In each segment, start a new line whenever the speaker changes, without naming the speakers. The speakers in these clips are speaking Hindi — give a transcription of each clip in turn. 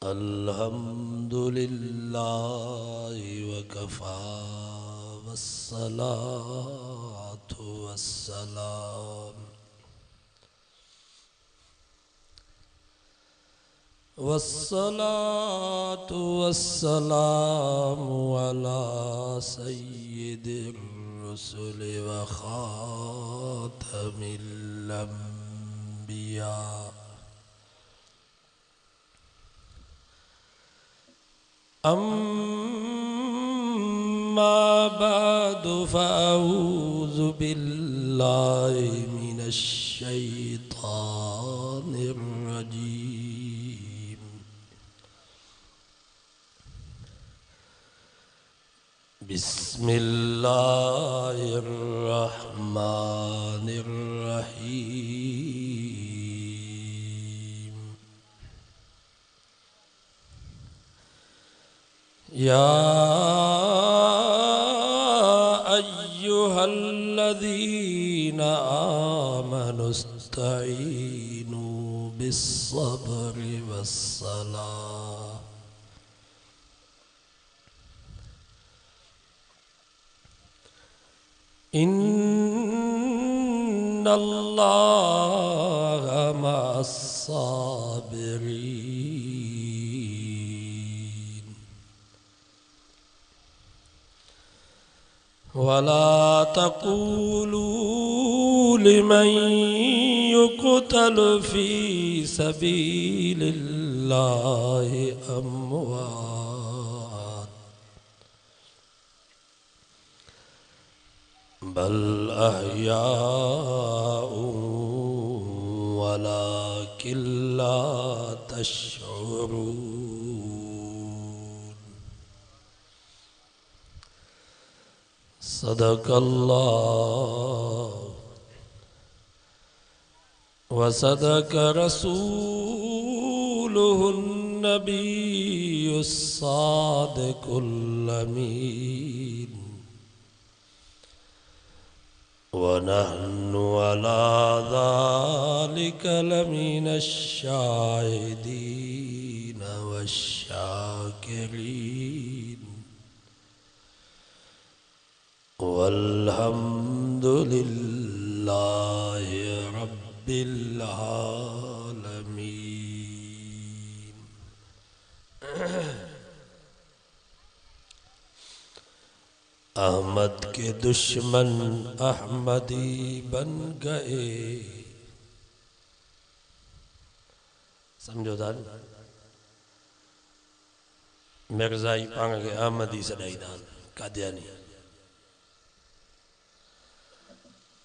अल्हम्दुलिल्लाह वकफ़ा वस्सलातु वस्सलाम वस्सलातु वस्सलामु अला सय्यिदिर रुसुलि व ख़ातमिल अंबिया अम्मा बअदु फ़अऊज़ु बिल्लाहि मिनश शैतानिर रजीम। बिस्मिल्लाहिर रहमानिर रहीम। या अय्युहल्लज़ीना आमनुस्तईनु बिस्सब्रि वस्सलाह इन्नल्लाहा मअस्साबिरीन। वला तक़ूलू लिमन युक़तलु फ़ी सबीलिल्लाहि अम्वात बल अहयाउ वलाकिन ला तशऊरून। सदक़ल्लाह व सदक़ रसूलुहुन नबियुस सादिकुल अमीन। व नहनु अला ज़ालिका लमिनश शाहिदीन वश्शाकिरीन। वल्हम्दुलिल्लाहि रब्बिल आलमीन। अहमद के दुश्मन अहमदी बन गए। समझो दान मिर्ज़ाई पांग के अहमदी सदाई दान कादियानी।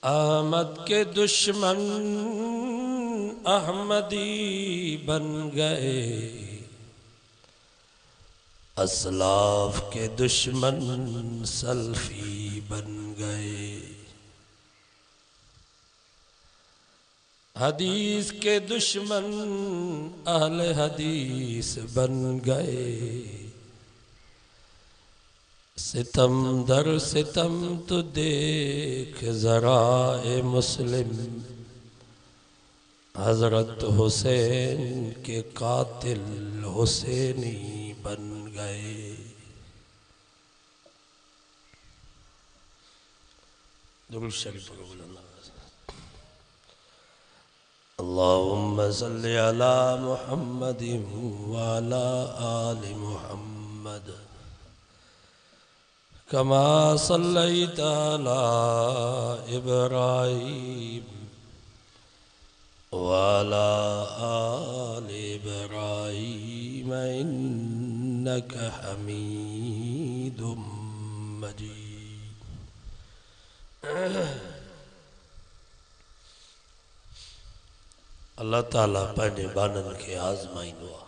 अहमद के दुश्मन अहमदी बन गए। असलाफ के दुश्मन सल्फी बन गए। हदीस के दुश्मन अहले हदीस बन गए। सितम दर सितम तो देख जरा ए मुस्लिम, हजरत हुसैन के कातिल हुसैनी बन गए। दुरूद शरीफ पढ़ो बुलंद आवाज़ में। अल्लाहुम्मा सल्लि अला मुहम्मदिन व अला आलि मुहम्मद कमा सल्लैता अला इब्राहीम व अला आलि इब्राहीम इन्नका हमीदुम मजीद। अल्लाह ताला पंहिंजे बाननि खे आज़माईंदो आहे।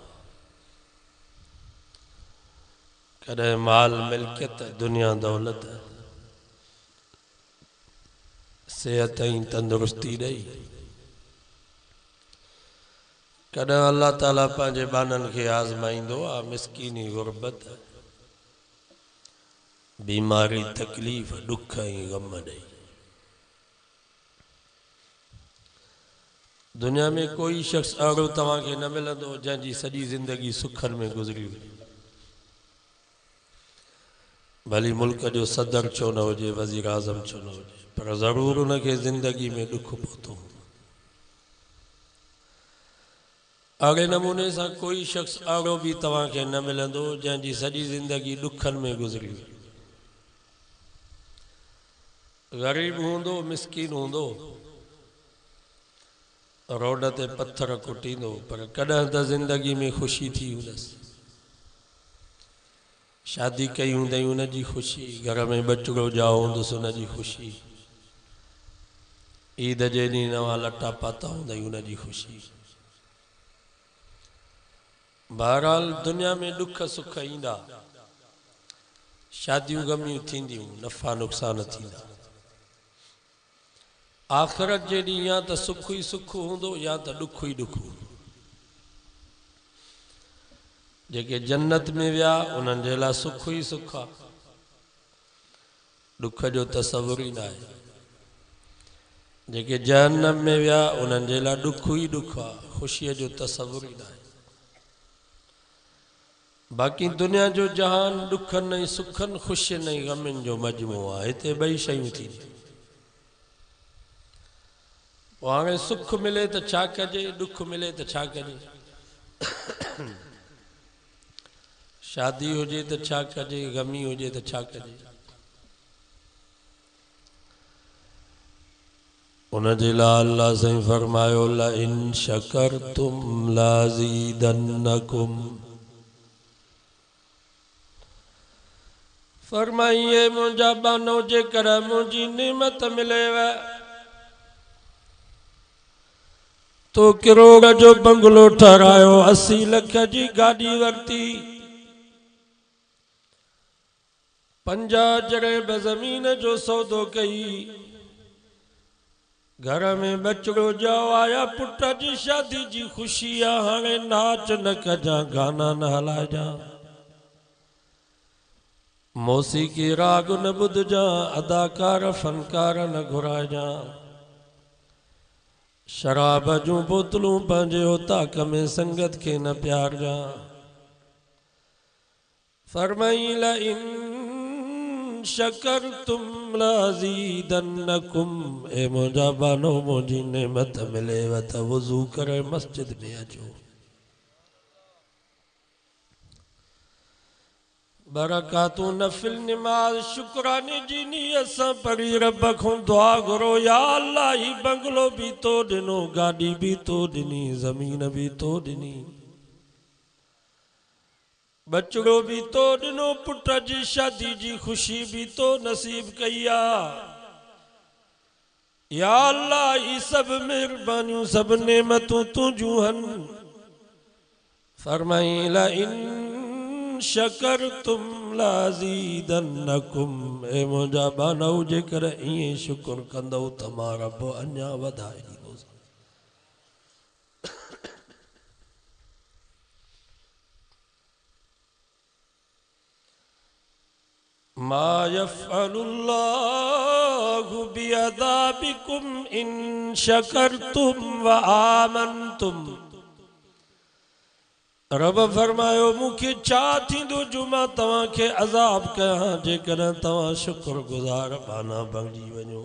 कॾहिं माल मिल्कियत दुनिया दौलत सेहत ऐं तंदुरुस्ती ॾेई, कॾहिं अल्लाह ताला पंहिंजे बाननि खे आज़माईंदो आहे मिसकीनी गुरबत बीमारी तकलीफ़ दुख ऐं ग़म ॾेई। दुनिया में कोई शख्स अड़ो तवा के न मिलंदो जंहिंजी सॼी ज़िंदगी सुखन में गुज़री हुई। भली मुल्क जो सदर छो न हुजे, वज़ीर आज़म छो न हुजे, पर ज़रूर उनके ज़िंदगी में दुख पहुतो। अड़े नमूने से कोई शख्स अड़ो भी तवा के न मिलंदो जंहिंजी सॼी ज़िंदगी दुखन में गुज़री हुई। गरीब हूंदो, मिसकीन हूंदो, रोड ते पत्थर कुटींदो, पर कॾहिं त ज़िंदगी में ख़ुशी थी हूंदसि। शादी कई हूंदई उनजी ख़ुशी, घर में बचड़ो ॼाओ हूंदुसि उनजी ख़ुशी, ईद जे ॾींहुं नवां लटा पाता हूंदई उनजी ख़ुशी। बहरहाल दुनिया में दुख सुख ईंदा, शादियूं गमियूं थींदियूं, नफ़ा नुक़सान थींदा। आख़िरत जे ॾींहुं या त सुख ई सुख हूंदो या त दुख ई दुख हूंदो। जेके जन्नत में विया उन्हनि जे लाइ सुख ई सुख आहे, दुख जो तसवुर ई न आहे। जेके जहन्नम में विया उन्हनि जे लाइ दुख ई दुख आहे, ख़ुशीअ जो तसवुर ई न आहे। बाक़ी दुनिया जो जहान दुखनि ऐं सुखनि, ख़ुशियुनि ऐं ग़मनि जो मजमू आहे। हिते ॿई शयूं थींदियूं। हाणे सुख मिले त छा कजे, दुख मिले त छा कजे। शादी हुजे त छा कजे, गमी हुजे त छा कजे। उनजे लाइ अल्लाह साईं फरमायो ला इन शकरतुम लाज़ीदन्नकुम। फरमाइए मुंहिंजा बानो जेकर मुंहिंजी नेमत मिलेव तो किरोड़ जो बंगलो ठहरायो, 80 लख जी गाड़ी वरती, 50 जरब ज़मीन जो सौदो कई, घर में बचड़ो ॼाओ आया, पुट जी शादी जी ख़ुशी आ। हाणे नाच न कजा, गाना न हलाइजा, मौसीकी राग न ॿुधजा, अदाकार फनकार न घुराइजा, शराब जूं बोतलूं पंहिंजे उताक में संगत के न प्यारजा। फरमाई ला इन शकरतुम लाज़ीदन्नकुम। ए मुंहिंजा बानो मुंहिंजी नेमत मिलेव त वुज़ू करे मस्जिद में अचो, बरकातू नफिल नमाज शुक्राने जी नियत सां पढ़ी रब खां दुआ घुरो, या अल्लाह ही बंगलो भी तो ॾिनो, गाड़ी भी तो ॾिनी, ज़मीन भी तो ॾिनी, बचड़ो भी तो ॾिनो, पुट जी शादी जी ख़ुशी भी तो नसीब कई आ। या अल्लाह ही सब मेहरबानियूं सब नेमतूं तुंहिंजूं हन। फरमाई ला इन शकरतुम लाज़ीदन्नकुम। ए मुंहिंजा बानौ जेकर ईअं शुक्र कंदव त मां रब अञा वधाए ॾींदुसि। मा यफ़अलुल्लाहु बिअज़ाबिकुम इन शकरतुम व आमनतुम। रब फरमायो मूंखे छा थींदो जो मां तव्हांखे अज़ाब कयां जेकॾहिं तव्हां शुक्र गुज़ार बाना बणिजी वञो।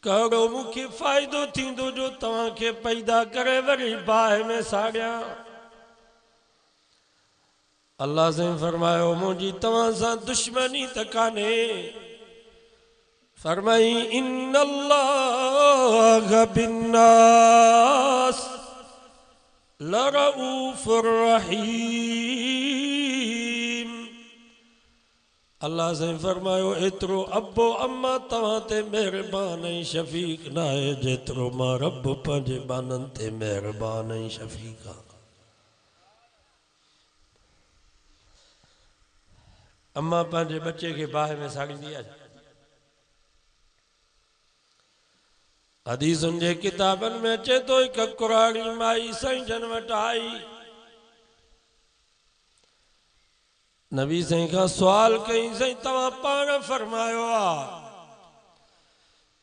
कहिड़ो मूंखे फ़ाइदो थींदो जो तव्हांखे पैदा करे वरी बाहि में साड़ियां। अल्लाह साईं फरमायो मुंहिंजी तव्हां सां दुश्मनी त कान्हे। फरमाई इन्नल्लाह बिन्नास लरऊफुर रहीम। अल्लाह साईं फरमायो एतिरो अब्बो अम्मा तव्हां ते महिरबान ऐं शफ़ीक़ न आहे जेतिरो मां रब पंहिंजे बाननि ते महिरबान ऐं शफ़ीक़ आहे। अम्मा पंहिंजे बच्चे खे बाहि में साड़ींदी आहे। हदीसुनि जे किताबनि में अचे थो हिकु कुराड़ी माई साईं जन वटि आई, नबी साईं खां सुवाल कई, साईं तव्हां पाण फरमायो आहे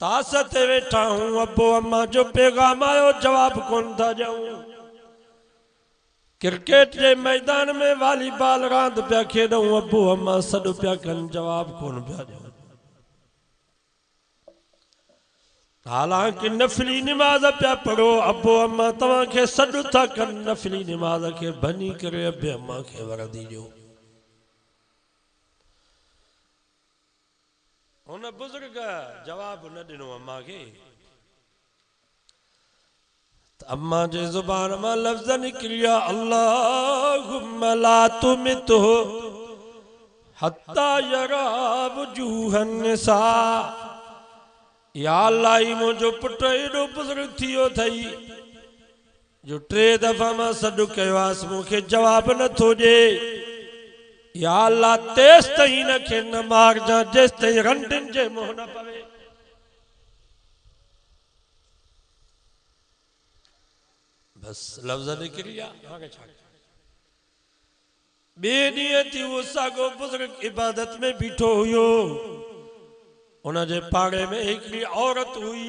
तास ते वेठा हूं, अबो अम्मा जो पैगाम आयो जवाब कोन था जाऊं। क्रिकेट के मैदान में वॉलीबॉल रांद पिया खेडूं, अबो अम्मा सॾु पिया कन जवाब कोन पिया ॾियनि। हालांकि नफली निमाज़ पिया पढ़ो, अबो अम्मा तव्हां खे सॾु था कन नफली निमाज़ खे भञी करे अबे अम्मा खे वरदी ॾियो। उन बुज़ुर्ग जवाब न ॾिनो अम्मा खे। अम्मा जे ज़ुबान मां लफ़्ज़ निकिरिया, अल्लाहुम्मा ला तुमितहु हत्ता यरा वुजूहन निसा। या अल्लाह ही मुंहिंजो पुटु एॾो बुज़ुर्ग थियो अथई जो 3 दफ़ा मां सॾु कयो आहे, मूंखे जवाब नथो ॾिए। या अल्लाह तेसि ताईं न खे न मारजां जेसि ताईं रंडिन जे मुंहुं न पवे। बस लफ़्ज़ निकिरी विया। ॿिए ॾींहं थी उहो साॻियो बुज़ुर्ग इबादत में बीठो हुयो। उन जे पाड़े में हिकिड़ी औरत हुई,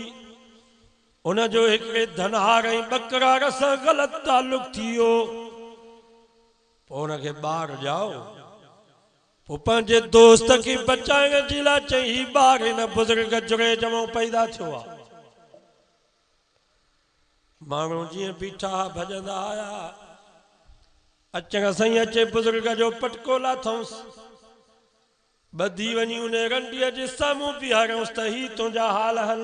उन जो हिकिड़े धनहार ऐं बकरार सां ग़लति तालुक थी वियो। पोइ उनखे ॿार ॼाओ, पोइ पंहिंजे दोस्त खे बचाइण जे लाइ चई ही ॿार हिन बुज़ुर्ग जुड़े ॼमो पैदा थियो आहे। माण्हू जीअं बीठा भॼंदा आया, अचण सां अचे बुज़ुर्ग जो पटको लाथऊंसि, ॿधी वञी उन रंडीअ जे साम्हूं बीहारियऊंसि त ही तुंहिंजा हाल हल।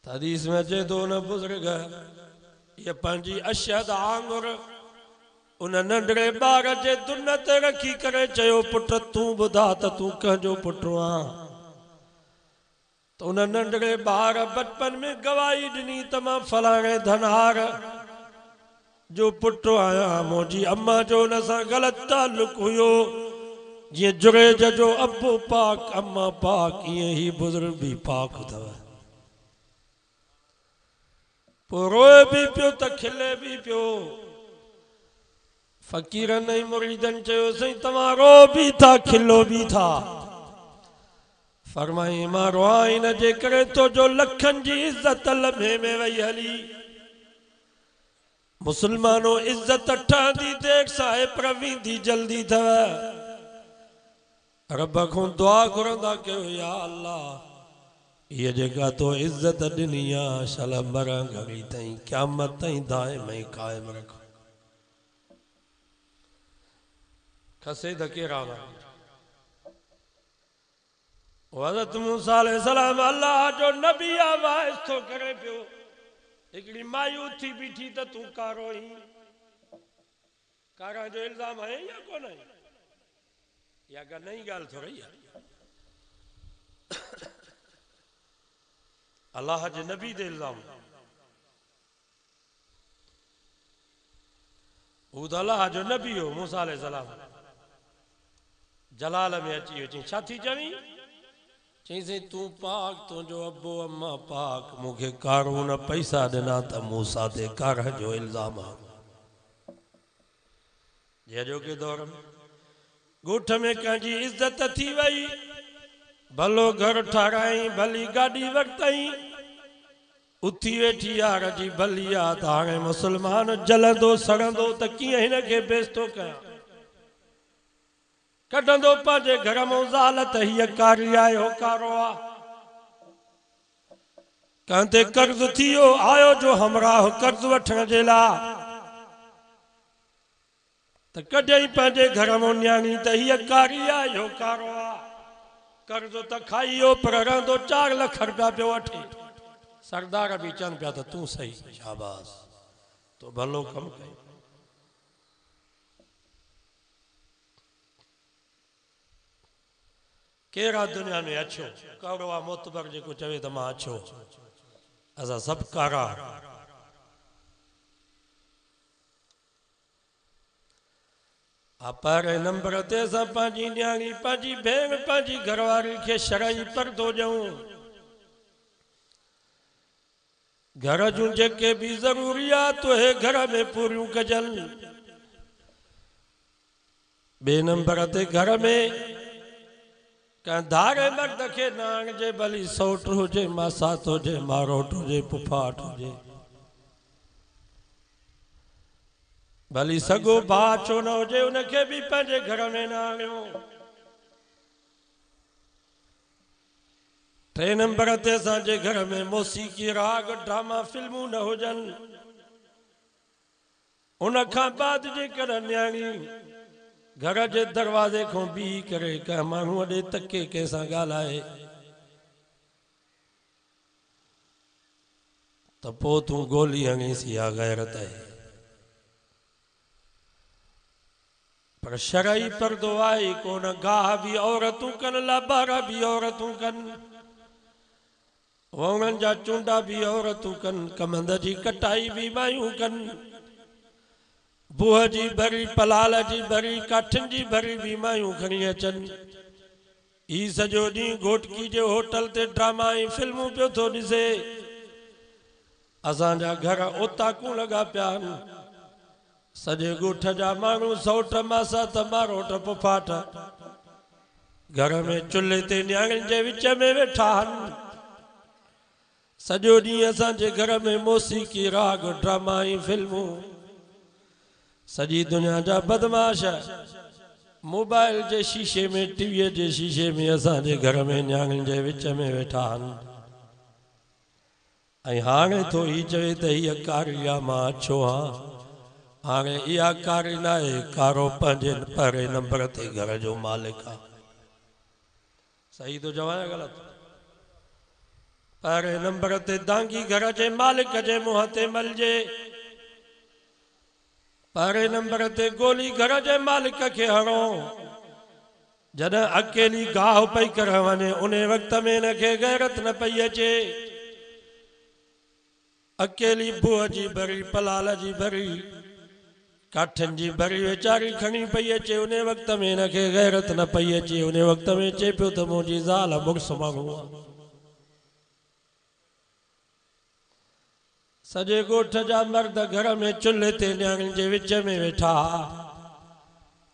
हदीस में अचे थो उन बुज़ुर्ग ये पंहिंजी अशद आंगुर उन नंढड़े ॿार जे दुन ते रखी करे चयो, पुट तूं ॿुधा त तूं कंहिंजो पुटु आं। तो उन नंढड़े ॿार बचपन में गवाही ॾिनी त मां फलाणे धनहार जो पुटु आहियां, मुंहिंजी अम्मा जो उन सां ग़लति तालुक हुयो। जीअं जुरेज जो अबो पाक अम्मा पाक, ईअं ही बुज़ुर्ग भी पाक अथव। पोइ रोए भी पियो त खिले भी पियो। फ़कीरनि ऐं मुरीदनि चयो, साईं तव्हां रो भी था खिलो भी था। फरमाई मां रोआ इन जे करे तो जो लखनि जी इज़त लम्हे में वही हली। मुसलमानों इज़त ठहंदी देर सां पर वेंदी जल्दी अथव। रब को दुआ घुरंदा कयो, या अल्लाह ये जेका तो इज़्ज़त ॾिनी आहे शाला मरण घड़ी ताईं क़यामत ताईं दाइम ऐं क़ाइम रख। खसे त केरा हज़रत मूसा अलैहिस्सलाम अल्लाह जो नबी आवाज़ थो करे पियो। हिकिड़ी माई उथी बीठी त तूं कारो ही, कारा जो इल्ज़ाम है या कोन है? या का नई ॻाल्हि थोरी आहे। अल्लाह जे नबी ते इल्ज़ाम, हू त अल्लाह जो नबी हो मूसा अलैहिस्सलाम। जलाल में अची वियो, चई छा थी चवीं? चई साईं तूं पाक, तुंहिंजो अबो अम्मा पाक, मूंखे कारून पैसा ॾिना त मूसा ते कार जो इल्ज़ाम आहे। जंहिंजो के दौर में ॻोठ में कंहिंजी इज़त थी वई, भलो घर ठाराई, भली गाॾी वरितई, उथी वेठी यार जी भली आहे त हाणे मुसलमान जलंदो सड़ंदो त कीअं हिनखे बेइज़्ज़तो कयां। कढंदो पंहिंजे घर में ज़ाल त हीअ कारी आहे, हो कारो आहे। कंहिं कर्ज़ थी वियो, आयो जो हमराह कर्ज़ वठण जे लाइ, त कॾहिं पंहिंजे घर में न्याणी त हीअ कारी आहे, हो कारो आहे। कर्ज़ त खाई वियो पर रहंदो 4 लाख रुपया पियो वठे। सरदार भी चवनि पिया त तूं सही, शाबाश, तो भलो कमु कई। केरा दुनिया में अछो कौड़ो आहे मोतबर जेको चवे त मां अछो, असां सभु कारा। पहिरें नंबर ते असां पंहिंजी न्याणी, पंहिंजी भेण, पंहिंजी घरवारी खे शरई परदो ॾियूं। घर जूं जेके भी ज़रूरियात उहे घर में पूरियूं कजनि। ॿिए नंबर ते घर में धारे मर्द के नांग जे भली सौट हुजे मासात हुजे मारोट हुजे पुफाट हुजे भली सगो भा छो न हुजे उनके भी पंहिंजे घर में न आणियो। टे नंबर ते असांजे घर में मौसीकी राग ड्रामा फिल्मूं न हुजनि। उन खां बाद जेकर न्याणी घर जे दरवाजे को बी करे कंहिं माण्हू ॾे तके कंहिंसां ॻाल्हाए त पोइ तूं गोली हणीसी या गैरत आहे। पर शरई पर्दो आहे कोन। गाह भी औरतूं कनि लाबारा भी औरतूं कनि वौणनि जा चूंडा भी औरतूं कनि कमंद जी कटाई भी मायूं कनि बुह जी भरी पलाल जी भरी काठिन जी भरी भी मायूं खणी अचनि। ई सॼो ॾींहुं घोटकी जे होटल ते ड्रामा ऐं फिल्मूं पियो थो ॾिसे। असांजा घर ओताकूं लॻा पिया आहिनि। सॼे ॻोठ जा माण्हू सौट मासा त मारोट पुफाट घर में चुल्हे ते न्याणियुनि जे विच में वेठा आहिनि। सॼो ॾींहुं असांजे घर में मौसीकी राग ड्रामा ऐं फिल्मूं। सॼी दुनिया जा बदमाश मोबाइल जे शीशे में टीवीअ जे शीशे में असांजे घर में न्याणियुनि जे विच में वेठा आहिनि। ऐं हाणे थो ही चवे त हीअ कारी आहे मां अछो आहियां। हाणे इहा कारी न आहे कारो पंहिंजे पहिरें नंबर ते घर जो मालिक आहे। सही थो चवां या ग़लति? पहिरें नंबर ते दांगी घर जे मालिक जे मुंहं ते मलजे। पहिरें नंबर ते गोली घर जे मालिक खे हणो। जॾहिं अकेली गाह पई कर वञे उन वक़्त में हिनखे गैरत न पई अचे। अकेली बुह जी भरी पलाल जी भरी काठिन जी भरी वेचारी खणी पई अचे उन वक़्त में हिनखे गैरत न पई अचे। उन वक़्त में चए पियो त मुंहिंजी ज़ाल मुड़ुस माण्हू आहे। सॼे ॻोठ जा मर्द घर में चुल्हे ते न्याणियुनि जे विच में वेठा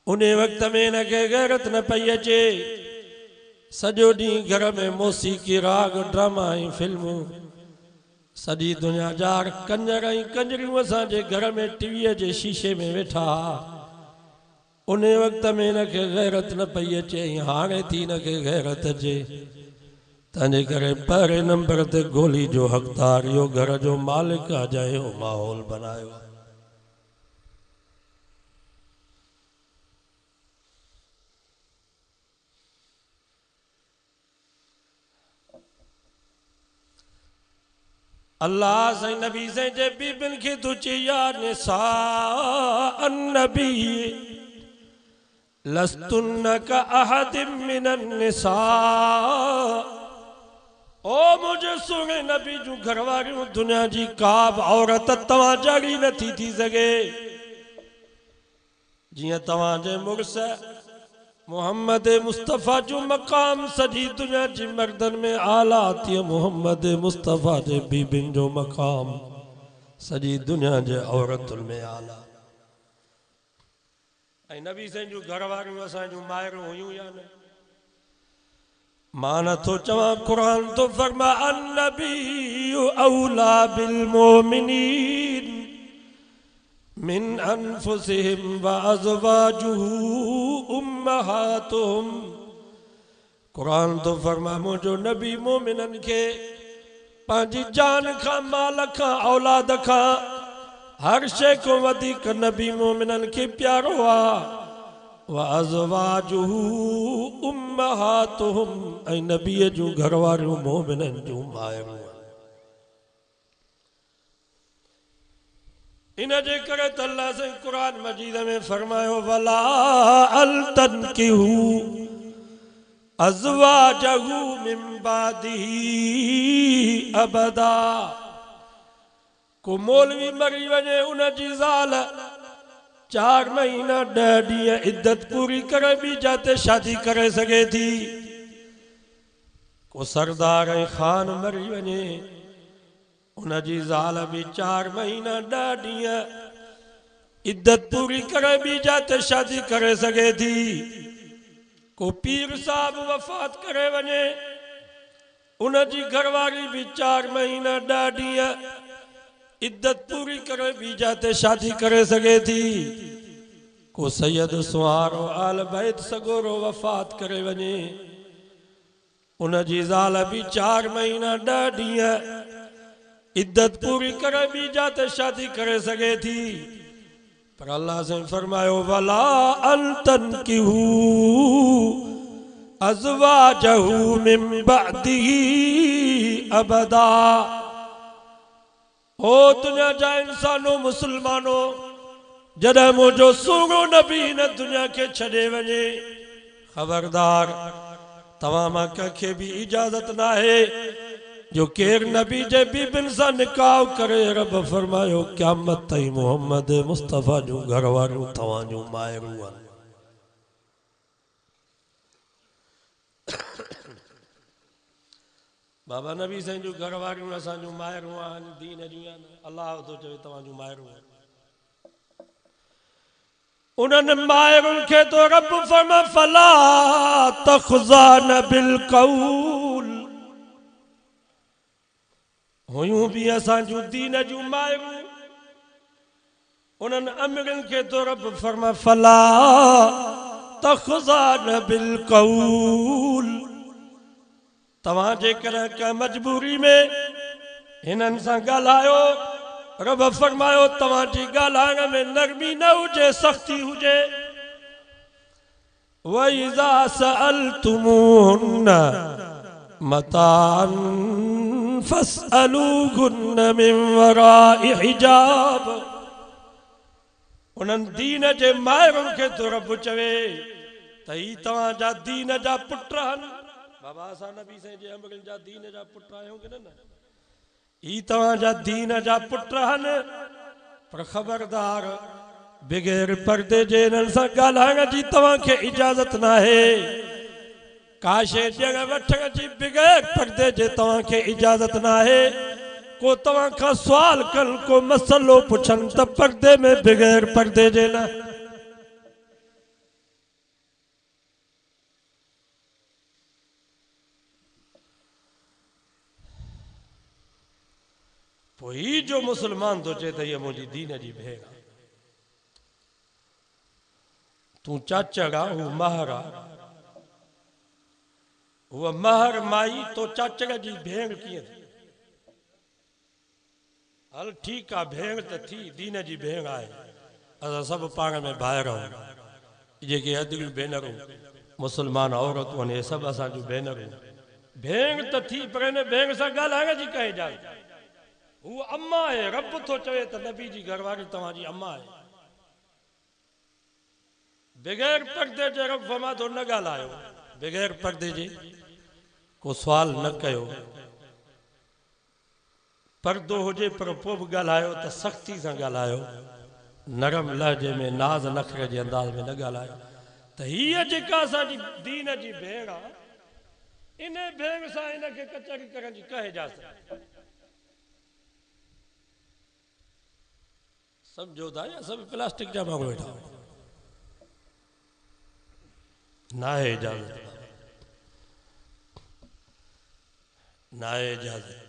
उन वक़्त में हिनखे गैरत न पई अचे। सॼो ॾींहुं घर में मौसीकी राग ड्रामा ऐं फिल्मूं। सॼी दुनिया जा कंजर ऐं कंजरियूं असांजे घर में टीवीअ जे शीशे में वेठा उन वक़्त में हिनखे गैरत न पई अचे। ऐं हाणे थी हिनखे गैरत अचे। तंहिंजे करे पहिरें नंबर ते गोली जो हक़दार इहो घर जो मालिक आहे जंहिं इहो माहौल बनायो। अल्लाह से नबी से जे बीबिन खे तू चई या निसा अन्नबी लस्तुन्न का अहदिम मिनन निसा। ओ मुझे सुने नबी जूं घरवारियूं दुनिया जी का बि औरत तव्हां जहिड़ी नथी थी सघे। जियां तव्हांजे मुड़स मोहम्मद मुस्तफ़ा जो मकाम सॼी दुनिया जी मर्दन में आला तीअं मोहम्मद मुस्तफ़ा जे बीबिन जो मकाम सॼी दुनिया जे औरतुनि में आला। ऐं नबी साईं जूं घरवारियूं असांजूं माइरूं हुयूं या न? मां नथो चवां क़ुरान तो फरमा अन्नबी औला बिल मोमिनीन मिन अनफुसिहिम व अज़वाजुहु उम्महातुहुम। कुरान तो फरमा मुझो नबी मोमिनन के पंहिंजी जान खां माल खां औलाद खां हर शइ को वधीक नबी मोमिनन के प्यारो आहे। व अज़वाजुहु उम्महातुहुम ऐं नबीअ जूं घरवारियूं मोमिनन जूं माइरूं। इन जे करे त अल्लाह से कुरान मजीद में फरमायो वला अल तनकिहु अज़वाजहु मिन बादिही अबदा। को मौलवी मरी वञे उन जी ज़ाल 4 महीना 10 ॾींहं इद्दत पूरी करे बि जाते शादी करे सघे थी। को सरदार ऐं खान मरी वञे उन जी ज़ाल भी 4 महीना 10 ॾींहं इद्दत पूरी करे बि जाते शादी करे सघे थी। को पीर साहब वफ़ात करे वने उनकी घरवारी भी 4 महीना 10 ॾींहं इद्दत पूरी करे भी जाते शादी करे सके थी। को सैयद सुहारो आल बैत सगोरो वफ़ात करे वने उनकी ज़ाल भी 4 महीना 10 ॾींहं इद्दत पूरी करे भी जाते शादी करे सके थी। पर अल्लाह से फरमायो वला अंतन किहू अज़वाजहू मिन बअदिही अबदा। ओ दुनिया जा इंसानो मुसलमानो जॾहिं मुझो सुगो नबी न दुनिया के छॾे वञे खबरदार तव्हां मां कंहिंखे भी इजाजत ना है जो केर नबी जे बीबिन सां निकाह करे। रब फरमायो क़यामत ताईं मोहम्मद मुस्तफ़ा जूं घर वारियूं तव्हां जूं मायरूं आहिनि। बाबा नबी साईं जूं घर वारियूं असां जूं मायरूं आहिनि दीन जूं आहिनि। अल्लाह तो चवे तव्हां जूं मायरूं आहिनि। उन्हनि मायरुनि खे तो रब फरमा फला तख़ज़ान बिल क़ौल। हुयूं भी असां जूं दीन जूं मायरूं उन्हनि अमीरनि खे तो रब फरमा फला तख़ज़ान बिल क़ौल। तव्हां जेकर का मजबूरी में हिननि सां ॻाल्हायो रब फरमायो तव्हां जी ॻाल्हाइण में नरमी न हुजे सख्ती हुजे। व इज़ा सअलतुमूहुन्न मताअन फस्अलूहुन्न मिन वराइ हिजाब। उन्हनि दीन जे मायरुनि खे तो रब चवे त ही तव्हां जा दीन जा पुट आहिनि। बाबा असां नबी साईं जे अमरनि जा दीन जा पुट आहियूं की न? ही तव्हां जा दीन जा पुट आहिनि। पर खबरदार बग़ैर पर्दे जे हिननि सां ॻाल्हाइण जी तव्हांखे इजाज़त न आहे। काशे ॾियण वठण जी बग़ैर पर्दे जे तव्हांखे इजाज़त न आहे। को तव्हां खां सुवाल कनि को मसलो पुछनि त पर्दे में बग़ैर पर्दे जे न। ही जो मुसलमान तो चे ये मुझी दीन जी भेण तू चाचड़ा वो महरा वो महर माई तो चाचड़ जी भेण किए हल ठीक है भेण तो थी दीन जी भेण आए असा सब पाण में भाइर जेके अदल भेनरूं मुसलमान औरतूं ने सब असा जो भेनरूं भेण तो थी पर इन भेण सां ॻाल्हाइण जी कहे जा वो अम्मा है। रब तो चवे तो नबी जी घरवारी तव्हांजी अम्मा है। बगैर पर्दे जे रब फरमा तो न ॻाल्हायो बगैर पर्दे जे को सवाल न कयो। पर्दो हुजे पर पोइ बि ॻाल्हायो त सख़्ती सां ॻाल्हायो नरम लहजे में नाज़ नखरे जे अंदाज़ में न ॻाल्हायो। त हीअ जेका असांजी दीन जी भेण आहे इन भेण सां इनखे कचहरी करण जी कहे जा समझो था या सब प्लास्टिक जा माण्हू वेठा ना है इजाजत ना है इजाजत।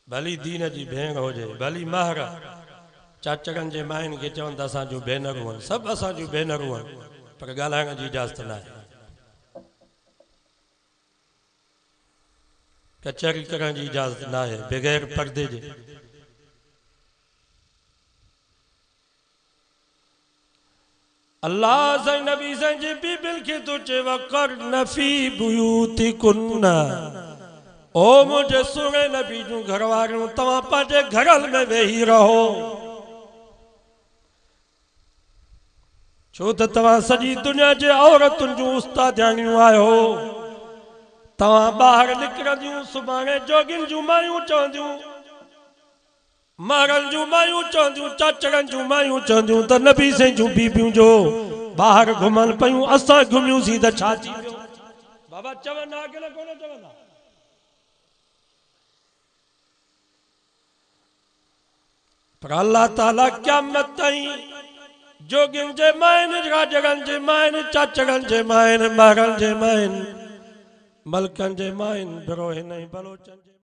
भली दीन जी भेण हुजे भली महर चाचड़नि जे माइनि खे चवनि था असां जूं भेनरूं आहिनि सभु असां जूं भेनरूं आहिनि पर ॻाल्हाइण जी इजाज़त न आहे। कचहरी करण जी इजाज़त न आहे बग़ैर पर्दे जे। अल्लाह से नबी से जी बीबिल के तो चे वकर नफी बुयूति कुन्ना ओ मुझे सुने नबी जूं घर वारियूं तव्हां पंहिंजे घरनि में वेही रहो छो त तव्हां सॼी दुनिया जे औरतुनि जूं उस्तादियाणियूं आहियो। तव्हां ॿाहिरि निकिरंदियूं सुभाणे जोगिन जूं मायूं चवंदियूं महरनि जूं मायूं चवंदियूं चाचड़नि जूं मायूं चवंदियूं त नबी साईं जूं बीबियूं जो ॿाहिरि घुमनि पियूं असां घुमियूंसीं त छा थी वियो। बाबा चवंदा की न कोन चवंदा? पर अल्लाह ताला क़यामत ताईं जोगिन जे माइन राजगन जे माइन चाचगन जे माइन ॿारनि जे माइन मलकन जे माइन बिरोह नहीं बलोचन जे